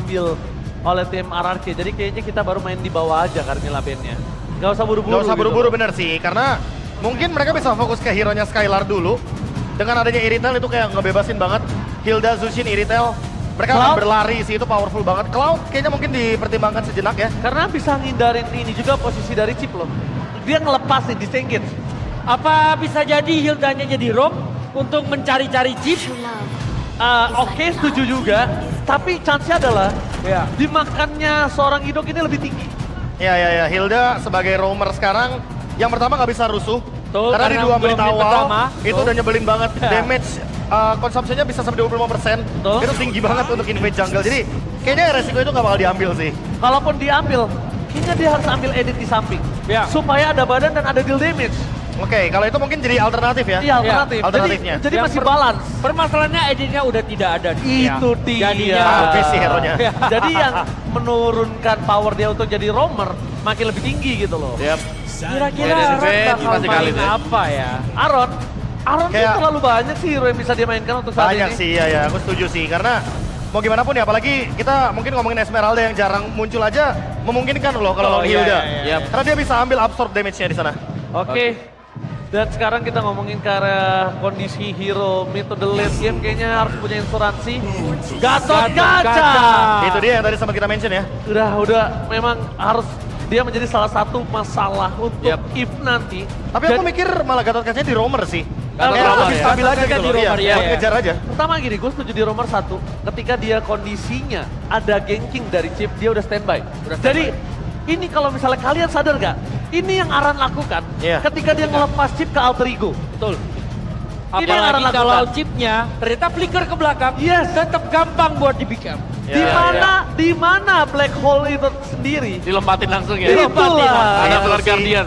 diambil oleh tim RRQ. Jadi kayaknya kita baru main di bawah aja Carmilla band-nya. Gak usah buru-buru. Gak usah buru-buru gitu. bener sih, karena mungkin mereka bisa fokus ke hero-nya Skylar dulu. Dengan adanya Iritel itu kayak ngebebasin banget. Hilda, Zushin, Iritel. Mereka akan Cloud? berlari sih, itu powerful banget. Cloud kayaknya mungkin dipertimbangkan sejenak ya. Karena bisa ngindarin ini juga posisi dari Chip loh. Dia ngelepas nih, disengage. Apa bisa jadi Hildanya jadi Rom untuk mencari-cari chip? Oke, setuju juga. Tapi chance-nya adalah Ya. dimakannya seorang Idok ini lebih tinggi. Ya, Hilda sebagai roamer sekarang yang pertama nggak bisa rusuh. Betul, karena di karena 2 menit belum menit awal pertama, itu betul. udah nyebelin banget. Ya. Damage konsumsinya bisa sampai 25%. Betul. Itu tinggi banget untuk invade jungle. Jadi kayaknya resiko itu nggak bakal diambil sih. Kalaupun diambil, kayaknya dia harus ambil edit di samping. Ya. Supaya ada badan dan ada deal damage. Oke, kalau itu mungkin jadi alternatif ya. Iya, alternatif. alternatifnya. Jadi Yang masih balance. Permasalahannya editnya udah tidak ada. Itu dia. Jadinya Habis sih hero-nya. Ya. Jadi yang menurunkan power dia untuk jadi roamer makin lebih tinggi gitu loh. Yap. Kira-kira Ya, Aaron DSP bakal gimana sekali main tuh ya? apa ya? Aaron tuh Kayak- terlalu banyak sih hero yang bisa dia mainkan untuk saat Banyak ini. sih, ya, aku setuju sih. Karena mau gimana pun ya, apalagi kita mungkin ngomongin Esmeralda yang jarang muncul aja, memungkinkan loh kalau lawan iya, Hilda. iya. Karena dia bisa ambil absorb damage-nya di sana. Oke. Dan sekarang kita ngomongin ke arah kondisi hero mid to the late game kayaknya harus punya insuransi. Gatot Kaca. Itu dia yang tadi sempat kita mention ya. Udah memang harus dia menjadi salah satu masalah untuk if nanti. Tapi aku mikir malah Gatot Kacanya di roamer sih. Gatot Kayak Kaca lebih ya. stabil aja Gatot gitu Kaca loh. di roamer, Iya, iya, buat iya. ngejar aja. Pertama gini, gue setuju di roamer 1. Ketika dia kondisinya ada ganking dari Chip, dia udah standby. Jadi ini kalau misalnya kalian sadar gak? Ini yang Aran lakukan Iya. ketika dia ngelepas Chip ke alter ego. Betul. Ini yang Aaron Apalagi kalau lakukan. chipnya ternyata flicker ke belakang, Yes. tetap gampang buat di pick up. Ya, Di mana black hole itu sendiri? Dilompatin langsung ya. Itulah. Ada Iya Solar sih. Guardian.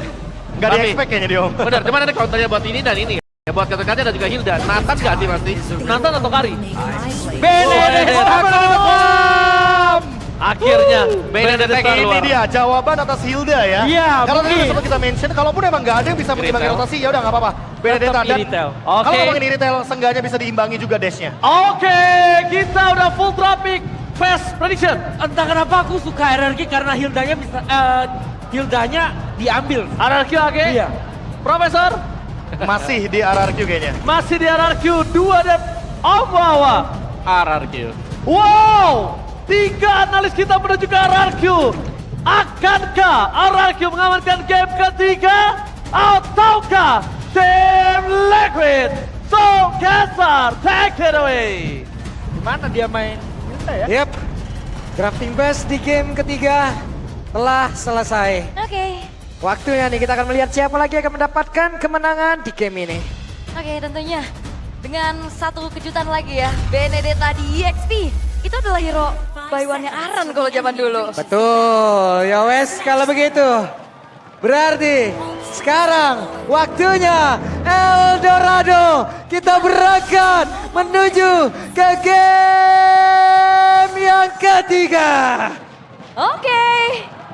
Nggak Tapi- di-expect kayaknya dia, Om. Benar, cuman ada counternya buat ini dan ini. Ya buat Gatot Kaca dan juga Hilda. Nathan ganti pasti. Nathan atau Kari? Benedetta. Akhirnya Benedetta Benedetta ini Ini keluar. dia jawaban atas Hilda ya. Iya, Kalau tadi mungkin. sempat kita mention, kalaupun emang nggak ada yang bisa mengimbangi Iritel. rotasi, ya udah nggak apa-apa. Benedetta dan Iritel. Oke. kalau ngomongin Iritel, seenggaknya bisa diimbangi juga dash-nya. Oke, kita udah full traffic. Fast prediction. Entah kenapa aku suka RRQ karena Hildanya bisa Hildanya diambil. RRQ oke? Iya. Profesor Masih di RRQ kayaknya. masih di RRQ 2 dan Omawa. RRQ. Wow, 3 analis kita menuju ke RRQ. Akankah RRQ mengamankan game ketiga? Ataukah tim Liquid Soul Casar take it away? Gimana dia main Hilda ya? Yep, drafting bus di game ketiga telah selesai. Oke, Waktunya nih kita akan melihat siapa lagi yang akan mendapatkan kemenangan di game ini. oke tentunya. Dengan satu kejutan lagi ya, Benedetta di EXP. Itu adalah hero by one-nya Aran kalau zaman dulu. Betul, ya wes kalau begitu. Berarti sekarang waktunya Eldorado. Kita berangkat menuju ke game yang ketiga. Oke,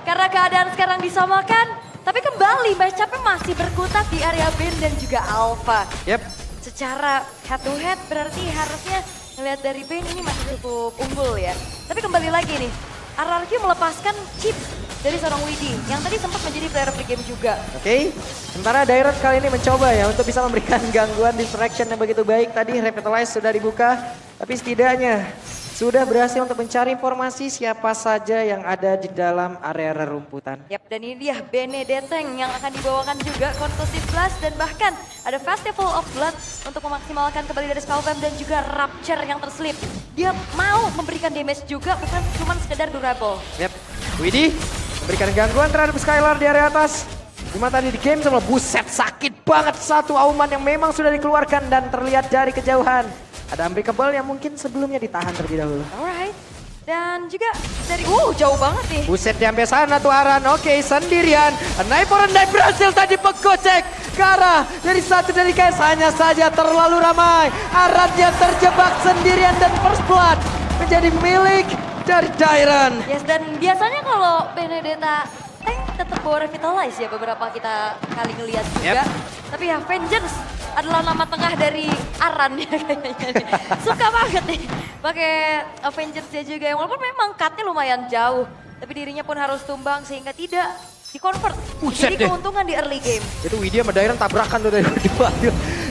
karena keadaan sekarang disamakan, tapi kembali match-up-nya masih berkutat di area Ben dan juga Alpha. Yep. Secara head to head berarti harusnya ngelihat dari Ben ini masih cukup unggul ya. Tapi kembali lagi nih, RRQ melepaskan chip dari seorang Widi yang tadi sempat menjadi player of the game juga. Oke, sementara Dairon kali ini mencoba ya untuk bisa memberikan gangguan distraction yang begitu baik. Tadi Revitalize sudah dibuka, tapi setidaknya sudah berhasil untuk mencari informasi siapa saja yang ada di dalam area rerumputan. Yap, dan ini dia Benedetta yang akan dibawakan juga Conclusive Blast dan bahkan ada Festival of Blood untuk memaksimalkan kembali dari Spellfam dan juga Rapture yang terselip. Dia mau memberikan damage juga bukan cuma sekedar durable. Yap, Widi memberikan gangguan terhadap Skylar di area atas. Cuma tadi di game sama buset sakit banget satu auman yang memang sudah dikeluarkan dan terlihat dari kejauhan. Ada Unbreakable yang mungkin sebelumnya ditahan terlebih dahulu. Alright. Dan juga dari jauh banget nih. Buset nyampe sana tuh Aran, oke sendirian. Naik berhasil tadi pegocek ke arah dari satu dari guys. Hanya saja terlalu ramai. Arannya terjebak sendirian dan first blood menjadi milik dari Dairon. Yes, dan biasanya kalau Benedetta tank tetap bawa Revitalize ya beberapa kita kali ngeliat juga. Tapi ya Vengeance adalah nama tengah dari Aran ya kayaknya nih. Suka banget nih pakai Avengers-nya juga yang walaupun memang cut-nya lumayan jauh. Tapi dirinya pun harus tumbang sehingga tidak di-convert. Jadi keuntungan di early game. Itu Widi sama Dairon tabrakan tuh dari berdua.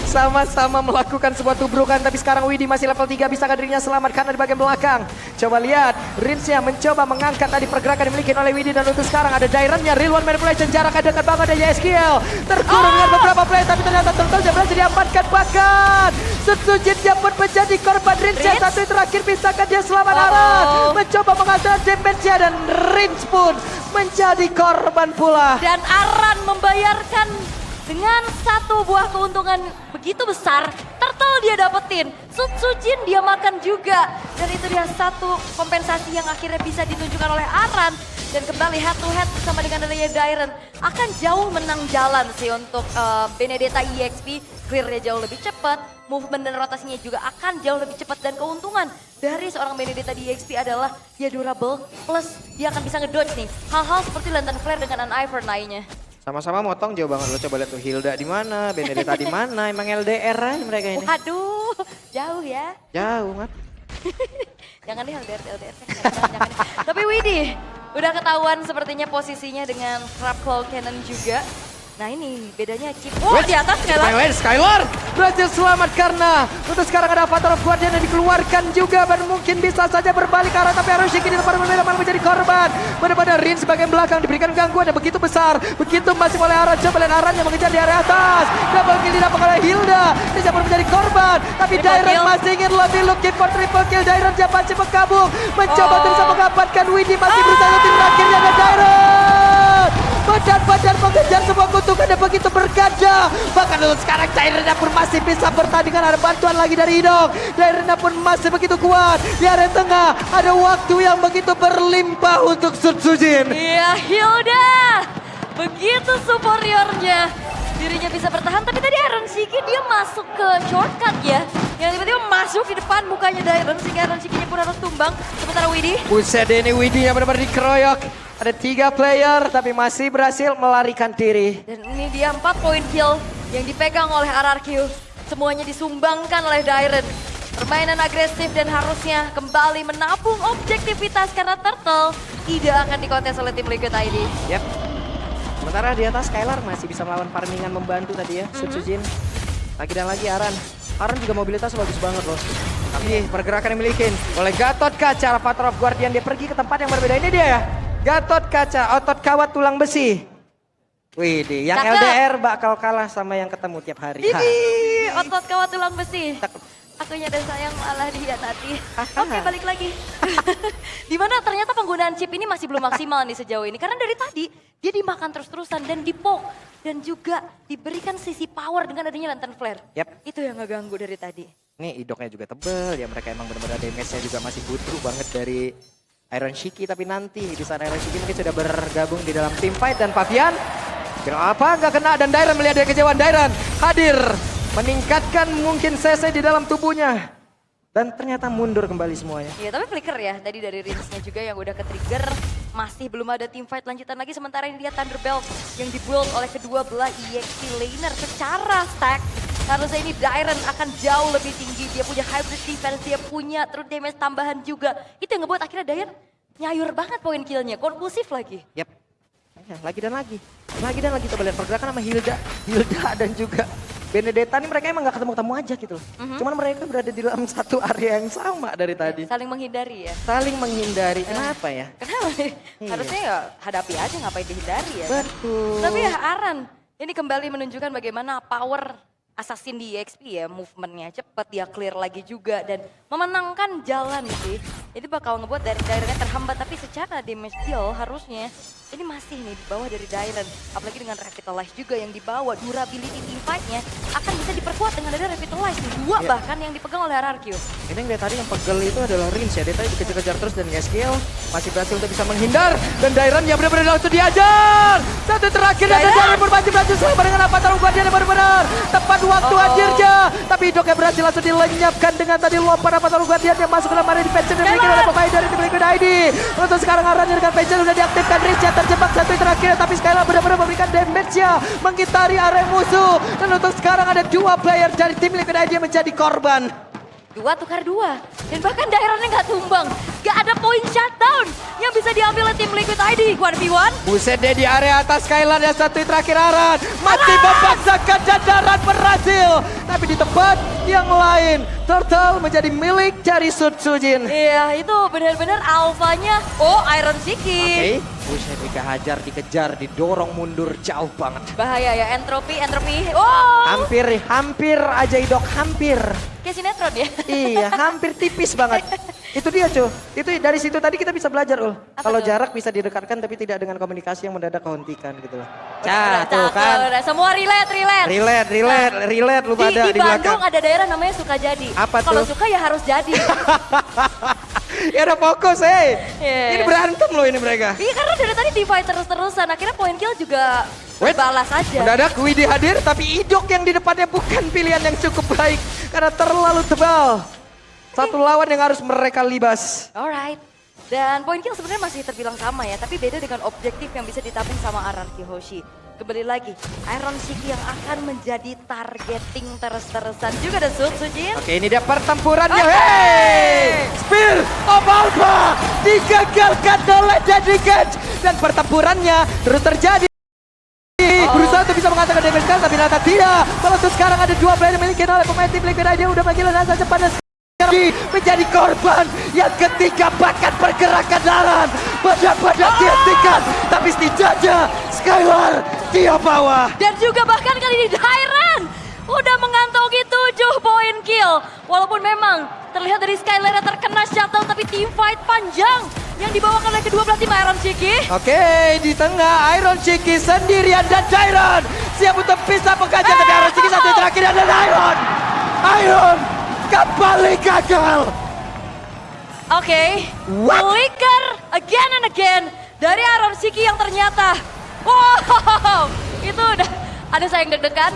Sama-sama melakukan sebuah tubrukan, tapi sekarang Widi masih level 3, bisakah dirinya selamat karena di bagian belakang. Coba lihat, Rinsnya mencoba mengangkat tadi pergerakan dimiliki oleh Widi dan untuk sekarang ada Daironnya, real one manipulation, jaraknya dekat banget ada YSKL. Terkurung dengan beberapa play, tapi ternyata Turtle berhasil diamankan bahkan. Setsujinnya pun menjadi korban Rinsnya, satu yang terakhir bisakah dia selamat Aran. Mencoba menghasilkan damage-nya dan Rins pun menjadi korban pula. Dan Aran membayarkan dengan satu buah keuntungan begitu besar. Turtle dia dapetin, Sutsujin dia makan juga. Dan itu dia satu kompensasi yang akhirnya bisa ditunjukkan oleh Aran. Dan kembali head to head bersama dengan adanya Dairon. Akan jauh menang jalan sih untuk Benedetta EXP. Clear-nya jauh lebih cepat, movement dan rotasinya juga akan jauh lebih cepat. Dan keuntungan dari seorang Benedetta di EXP adalah dia durable, plus dia akan bisa ngedodge nih. Hal-hal seperti Lantern Flare dengan Univern lainnya. Sama-sama motong jauh banget, lo coba lihat tuh Hilda di mana, Benedetta di mana, emang LDR aja mereka ini. Waduh, jauh ya. Jauh kan. Jangan deh LDR kan. Jangan. Tapi Widi, udah ketahuan sepertinya posisinya dengan Crab Claw Cannon juga. Nah ini bedanya Chip. Oh di atas Skylar berhasil selamat karena untuk sekarang ada Avatar of Guardian yang dikeluarkan juga dan mungkin bisa saja berbalik arah, tapi Harushiki di tempat berbeda malah menjadi korban. Pada Rin sebagian belakang diberikan gangguan yang begitu besar, begitu masih oleh Aran. Coba lihat Aran yang mengejar di area atas, double kill didapat oleh Hilda, dia pun menjadi korban, tapi Dairon masih ingin lebih, looking for triple kill. Dairon masih berkabung mencoba bisa mendapatkan Widi, masih berusaha untuk terakhirnya ada Dairon. Badan-badan mengejar sebuah keuntungan yang begitu berganda. Bahkan untuk sekarang Dairon pun masih bisa bertandingan. Ada bantuan lagi dari Idong. Dairon pun masih begitu kuat. Di area tengah ada waktu yang begitu berlimpah untuk Sutsujin. Iya Hilda, begitu superiornya. Dirinya bisa bertahan, tapi tadi Harushiki dia masuk ke shortcut ya. Yang tiba-tiba masuk di depan mukanya Dairon sehingga Harushikinya pun harus tumbang. Sementara Widi. Buset ini Widi yang benar-benar dikeroyok. Ada 3 player tapi masih berhasil melarikan diri. Dan ini dia 4 poin kill yang dipegang oleh RRQ. Semuanya disumbangkan oleh Dairon. Permainan agresif dan harusnya kembali menabung objektivitas karena Turtle tidak akan dikontes oleh tim Liquid ID. Yap. Sementara di atas Skylar masih bisa melawan farmingan membantu tadi ya, Sutsujin. Lagi dan lagi Aran. Aran juga mobilitasnya bagus banget loh. Tapi pergerakan yang dimiliki oleh Gatot Kaca, Avatar of Guardian, dia pergi ke tempat yang berbeda. Ini dia ya. Gatot Kaca, otot kawat tulang besi. Widih, yang Cakep. LDR bakal kalah sama yang ketemu tiap hari. Ini otot kawat tulang besi. Akunya dan sayang malah dihianati. Oke, balik lagi. Dimana ternyata penggunaan chip ini masih belum maksimal nih sejauh ini. Karena dari tadi dia dimakan terus-terusan dan dipoke. Dan juga diberikan sisi power dengan adanya Lantern Flare. Yap. Itu yang ngeganggu dari tadi. Nih idoknya juga tebel ya, mereka emang benar-benar damage-nya juga masih butuh banget dari Iron Shiki. Tapi nanti di saat Iron Shiki mungkin sudah bergabung di dalam tim fight dan Pavian. Kenapa nggak kena, dan Dairon melihat dari kejauhan. Dairon hadir meningkatkan mungkin CC di dalam tubuhnya. Dan ternyata mundur kembali semuanya. Iya, tapi flicker ya tadi dari Rinsnya juga yang udah ke-trigger. Masih belum ada team fight lanjutan lagi. Sementara ini dia Thunderbelt yang di-build oleh kedua belah EXP laner secara stack. Harusnya ini Dairon akan jauh lebih tinggi. Dia punya hybrid defense, dia punya true damage tambahan juga. Itu yang ngebuat akhirnya Dairon nyayur banget poin killnya, konklusif lagi. Yap. Lagi dan lagi. Lagi dan lagi, coba lihat pergerakan sama Hilda. Hilda dan juga Benedetta ini mereka emang gak ketemu-ketemu aja gitu loh. Cuman mereka berada di dalam satu area yang sama dari tadi. Saling menghindari ya. Saling menghindari. Kenapa ya? Kenapa? Harusnya ya hadapi aja, ngapain dihindari ya. Betul. Tapi ya Aran, ini kembali menunjukkan bagaimana power Assassin di EXP ya. Movementnya cepet, dia clear lagi juga dan memenangkan jalan sih. Itu bakal ngebuat dari Daironnya terhambat, tapi secara damage deal harusnya ini masih nih di bawah dari Dairon. Apalagi dengan Revitalize juga yang dibawa, durability team fight-nya akan bisa diperkuat dengan ada Revitalize. Dua bahkan yang dipegang oleh RRQ. Ini yang dari tadi yang pegel itu adalah Rins ya. Dia tadi dikejar-kejar terus dan skill masih berhasil untuk bisa menghindar. Dan Dairon yang benar-benar langsung diajar. Satu terakhir dan Dairon pun masih berhasil selama dengan Avatar Guardian yang benar-benar tepat waktu anjirnya. Tapi Idoknya berhasil langsung dilenyapkan dengan tadi luapan Avatar Guardian yang masuk ke dalam area defense dan dimiliki oleh pemain dari tim Liquid ID. Untuk sekarang Arannya dengan Pension sudah diaktifkan. Rins yang terjebak satu yang terakhir, tapi Skylar benar-benar memberikan damage-nya mengitari area musuh. Dan untuk sekarang ada 2 player dari tim Liquid ID yang menjadi korban. tukar 2. Dan bahkan daerahnya nggak tumbang. Nggak ada poin shutdown yang bisa diambil oleh tim Liquid ID. 1v1. Buset deh di area atas Skylar dan satu terakhir Aran. Masih memaksakan jadaran berhasil. Tapi di tempat yang lain. Turtle menjadi milik dari Sujin. Iya, itu benar-benar alfanya. Oh, Iron Shiki. Oke. Buset dikehajar, dikejar, didorong mundur jauh banget. Bahaya ya, entropi. Oh, Hampir aja Idok, hampir. kayak sinetron ya. Iya, hampir tipis banget. Itu dia cuy. Itu dari situ tadi kita bisa belajar Ul. Kalau tuh? jarak bisa didekatkan tapi tidak dengan komunikasi yang mendadak kehentikan gitu loh. Udah, Tuh kan. udah. Semua relate. Relate lu pada Di di belakang. Bandung ada daerah namanya Sukajadi. Apa Kalau tuh? suka ya harus jadi. Ya udah fokus Iya. Ini berantem loh ini mereka. Iya, karena dari tadi divide terus-terusan. Akhirnya point kill juga Wait. balas aja. Mendadak Widi hadir tapi Idok yang di depannya bukan pilihan yang cukup baik. Karena terlalu tebal. Satu lawan yang harus mereka libas. Alright. Dan point kill sebenarnya masih terbilang sama ya, tapi beda dengan objektif yang bisa ditabung sama Aran Kihoshi. Kembali lagi, Iron Shiki yang akan menjadi targeting terus-terusan juga ada Sujin. Oke ini dia pertempurannya. Hey! Spear of Alpha digagalkan oleh Daddy Gage. Dan pertempurannya terus terjadi. Berusaha untuk bisa mengatakan damage kan, tapi ternyata tidak. Kalau tuh sekarang ada 2 player yang dimiliki oleh pemain tim Liquid aja udah bagi rasa cepat dan menjadi korban yang ketiga bahkan pergerakan Aran benar-benar dihentikan, tapi setidaknya Skylar dia bawa. Dan juga bahkan kali ini Dairan udah mengantongi 7 poin kill. Walaupun memang terlihat dari Skylar yang terkena shuttle, tapi team fight panjang yang dibawakan oleh kedua belah tim Iron Shiki. Oke, di tengah Iron Shiki sendirian dan Dairan siap untuk bisa mengajar, tapi Iron Shiki satu terakhir dan Iron kembali gagal. Oke, What? flicker again and again dari Iron Shiki yang ternyata, wow, itu udah ada saya yang deg-degan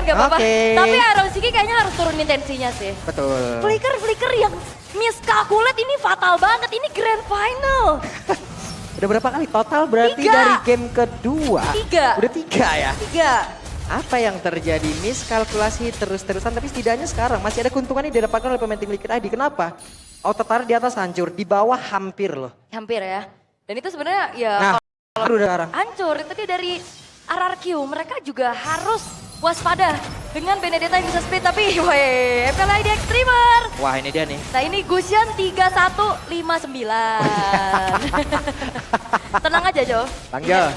gak apa-apa. Oke. Tapi Iron Shiki kayaknya harus turunin tensinya sih. Betul. Flicker yang miscalculate ini fatal banget, ini grand final. Udah berapa kali total berarti 3. dari game kedua? 3. Udah 3 ya? 3. Apa yang terjadi? Miskalkulasi terus-terusan, tapi setidaknya sekarang masih ada keuntungan yang didapatkan oleh pemain tim Liquid ID. Kenapa? Autotar di atas hancur, di bawah hampir loh. Hampir ya. Dan itu sebenarnya ya Nah, udah sekarang. hancur. Itu dia dari RRQ. Mereka juga harus waspada dengan Benedetta yang bisa split. Tapi weh, FLID Extremer. Wah ini dia nih. Nah ini Gusion 3159. Tenang aja Jo. Bang Jo.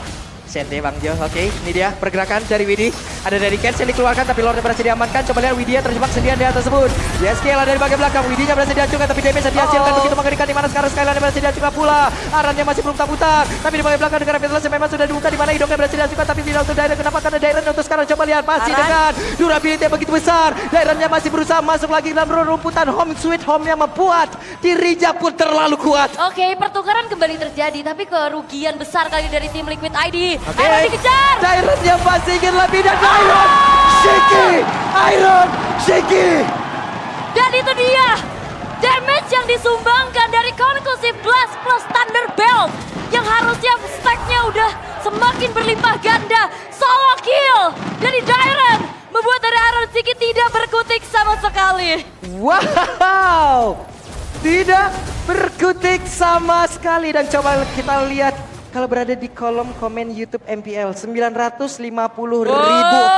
Sente Bang Jo, oke. Ini dia pergerakan dari Widi. Ada dari Cats yang dikeluarkan tapi Lord berhasil diamankan. Coba lihat Widya terjebak sendirian di atas tersebut. Dia Skylar dari bagian belakang. Widinya berhasil dihancurkan tapi damage dihasilkan begitu mengerikan. Di mana sekarang Skylar berhasil dihancurkan pula. Arannya masih belum tak-putar. Tapi di bagian belakang dengan Rapidless yang memang sudah dibuka. Di mana Idoknya berhasil dihancurkan tapi tidak untuk Dairon. Kenapa? Karena Dairon untuk sekarang coba lihat. Masih Aran. dengan durability yang begitu besar. Daironnya masih berusaha masuk lagi dalam rumputan home sweet home yang membuat dirinya pun terlalu kuat. Oke, pertukaran kembali terjadi. Tapi kerugian besar kali dari tim Liquid ID. Oke. Iron dikejar. Daironnya masih ingin lebih dan Iron Shiki. Dan itu dia. Damage yang disumbangkan dari Conclusive Blast plus Thunderbelt. Yang harusnya stacknya udah semakin berlimpah ganda. Solo kill dari Dairon. Membuat dari Iron Shiki tidak berkutik sama sekali. Wow, tidak berkutik sama sekali. Dan coba kita lihat kalau berada di kolom komen YouTube MPL 950.000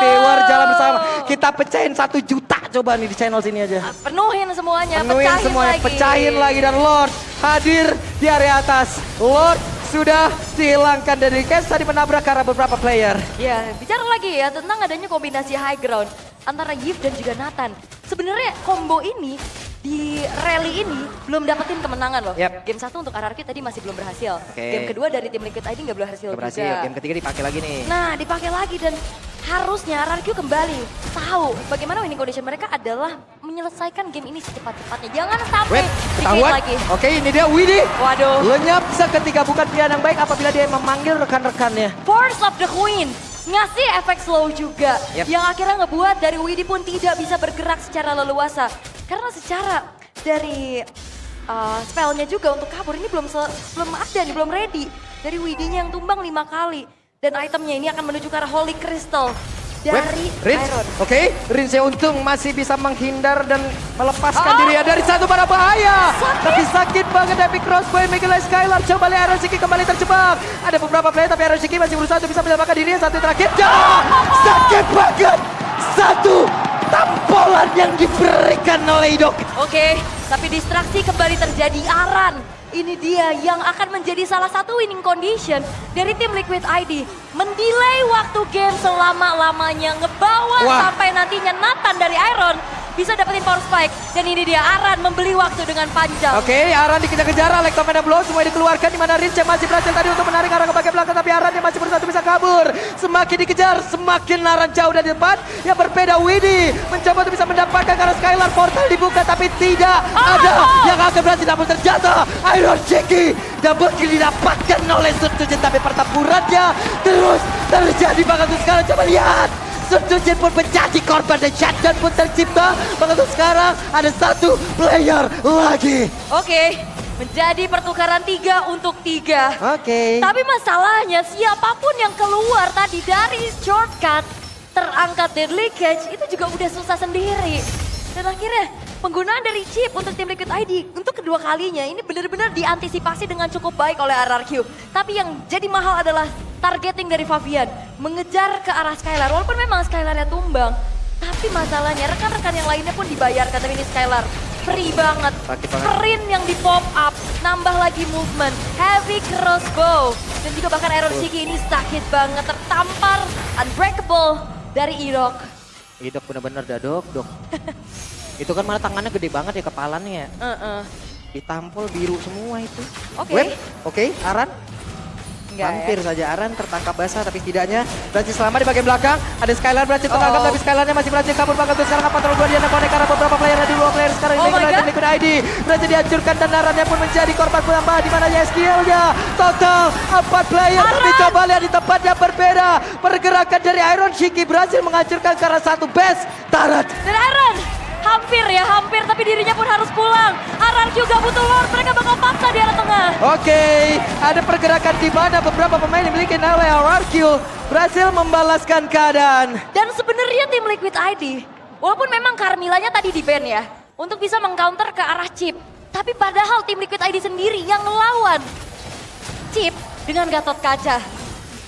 viewer jalan bersama. Kita pecahin 1 juta coba nih di channel sini aja. Penuhin semuanya, Penuhin pecahin semuanya, lagi. pecahin lagi dan Lord hadir di area atas. Lord sudah dihilangkan dari Cats tadi menabrak karena beberapa player. Ya, bicara lagi ya tentang adanya kombinasi high ground antara Yves dan juga Nathan. Sebenarnya combo ini di rally ini belum dapetin kemenangan loh. Yep. Game 1 untuk RRQ tadi masih belum berhasil. Oke. Game kedua dari tim Liquid ID nggak berhasil Berhasil, juga. game ketiga dipakai lagi nih. Nah, dipakai lagi dan harusnya RRQ kembali tahu bagaimana winning condition mereka adalah menyelesaikan game ini secepat-cepatnya. Jangan sampai Wait, di ketahuan. lagi. Oke, ini dia Widi. Waduh. Lenyap seketika bukan pilihan yang baik apabila dia memanggil rekan-rekannya. Force of the Queen ngasih efek slow juga. Yep. Yang akhirnya ngebuat dari Widi pun tidak bisa bergerak secara leluasa. Karena secara dari spellnya juga untuk kabur ini belum ada nih, belum ready. Dari Widinya yang tumbang 5 kali. Dan itemnya ini akan menuju ke arah Holy Crystal. dari Rins, Iron. oke. Rins yang untung masih bisa menghindar dan melepaskan dirinya dari satu bara bahaya. Tapi sakit banget Epic Crossbow Miguel Skylar. Coba lihat Iron Shiki kembali terjebak. Ada beberapa player tapi Iron Shiki masih berusaha untuk bisa menyelamatkan dirinya. Satu terakhir. Sakit banget. Satu tampolan yang diberikan oleh Idok. Oke, tapi distraksi kembali terjadi. Aran, ini dia yang akan menjadi salah satu winning condition dari tim Liquid ID. Mendelay waktu game selama-lamanya, ngebawa sampai nantinya Nathan dari Iron bisa dapetin power spike. Dan ini dia Aran membeli waktu dengan panjang. Oke, Aran dikejar-kejar, Electromagnetic Blow semua dikeluarkan di mana Rince masih berhasil tadi untuk menarik Aran ke bagian belakang, tapi Aran yang masih berusaha untuk bisa kabur. Semakin dikejar, semakin Aran jauh dari depan. Yang berbeda Widdy mencoba untuk bisa mendapatkan karena Skylar portal dibuka, tapi tidak ada yang akan berhasil. Namun ternyata Iron Shiki double kill didapatkan oleh Surtujen, tapi pertempurannya terus terjadi. Bahkan sekarang coba lihat. Surtujen pun menjadi korban dan shutdown pun tercipta. Bahkan sekarang ada satu player lagi. Oke, menjadi pertukaran 3 untuk 3. Oke. Tapi masalahnya siapapun yang keluar tadi dari shortcut terangkat deadly catch itu juga udah susah sendiri. Dan akhirnya penggunaan dari chip untuk tim Liquid ID untuk kedua kalinya ini benar-benar diantisipasi dengan cukup baik oleh RRQ. Tapi yang jadi mahal adalah targeting dari Fabian mengejar ke arah Skylar. Walaupun memang Skylarnya tumbang, tapi masalahnya rekan-rekan yang lainnya pun dibayarkan. Tapi ini Skylar free banget. Sprint yang di pop up, nambah lagi movement, heavy crossbow, dan juga bahkan Iron Shiki ini sakit banget, tertampar unbreakable dari Idok. Idok bener-bener dadok, dok. Itu kan malah tangannya gede banget ya kepalanya. Ditampol biru semua itu. Oke. Oke, Aran. Enggak Hampir saja Aran tertangkap basah, tapi setidaknya berhasil selamat di bagian belakang. Ada Skylar berhasil tertangkap, tapi Skylarnya masih berhasil kabur. Bahkan tuh sekarang Patrol Guardian yang connect karena beberapa player ada 2 player sekarang ini dari Liquid ID. Berhasil dihancurkan dan Arannya pun menjadi korban penambah di mana SKL-nya total 4 player. Tapi coba lihat di tempat yang berbeda. Pergerakan dari Iron Shiki berhasil menghancurkan karena satu base turret. Dan Iron hampir ya, hampir, tapi dirinya pun harus pulang. Aran juga butuh Lord, mereka bakal paksa di arah tengah. Oke, ada pergerakan di mana beberapa pemain dimiliki oleh RRQ berhasil membalaskan keadaan. Dan sebenarnya tim Liquid ID, walaupun memang Carmillanya tadi di ban ya, untuk bisa mengcounter ke arah Chip. Tapi padahal tim Liquid ID sendiri yang ngelawan Chip dengan Gatot Kaca.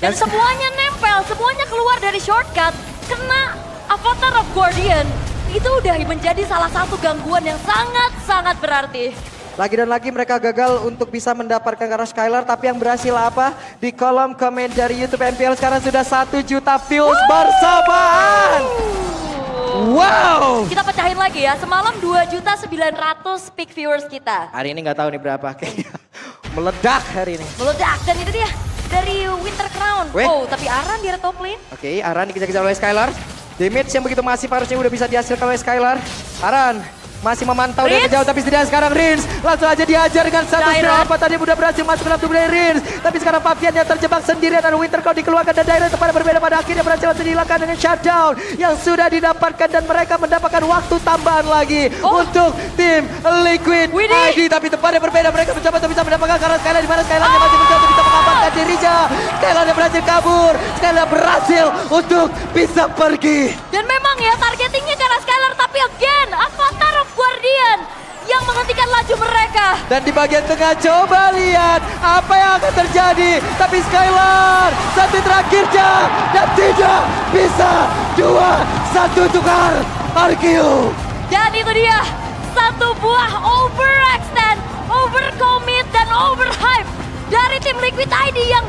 Dan semuanya nempel, semuanya keluar dari shortcut, kena Avatar of Guardian. Itu udah menjadi salah satu gangguan yang sangat-sangat berarti. Lagi dan lagi mereka gagal untuk bisa mendapatkan karena Skylar, tapi yang berhasil apa? Di kolom komen dari YouTube MPL sekarang sudah 1 juta views bersamaan. Wow. Kita pecahin lagi ya, semalam 2.900.000 peak viewers kita. Hari ini nggak tahu nih berapa, kayaknya meledak hari ini. Meledak, dan itu dia dari Winter Crown. Oh, tapi Aran di top lane. Oke, Aran dikejar-kejar oleh Skylar. Damage yang begitu masif harusnya udah bisa dihasilkan oleh Skylar. Aran masih memantau dari jauh, tapi setidaknya sekarang Rins langsung aja diajar dengan satu skill apa tadi udah berhasil masuk dalam tubuh dari Rins. Tapi sekarang Fabian yang terjebak sendirian dan Winter Crown dikeluarkan dan Dairon tempat berbeda pada akhirnya berhasil langsung dihilangkan dengan shutdown yang sudah didapatkan dan mereka mendapatkan waktu tambahan lagi untuk tim Liquid ID. Tapi tempatnya berbeda, mereka mencoba untuk bisa mendapatkan karena Skylar di mana Skylar yang masih mencoba untuk bisa mengamankan dirinya. Skylar yang berhasil kabur, Skylar berhasil untuk bisa pergi. Dan memang ya targetingnya karena Skylar, tapi again Avatar of Guardian yang menghentikan laju mereka. Dan di bagian tengah coba lihat apa yang akan terjadi. Tapi Skylar satu terakhirnya dan tidak bisa 2-1 tukar RQ. Dan itu dia satu buah overextend, overcommit dan overhype dari tim Liquid ID yang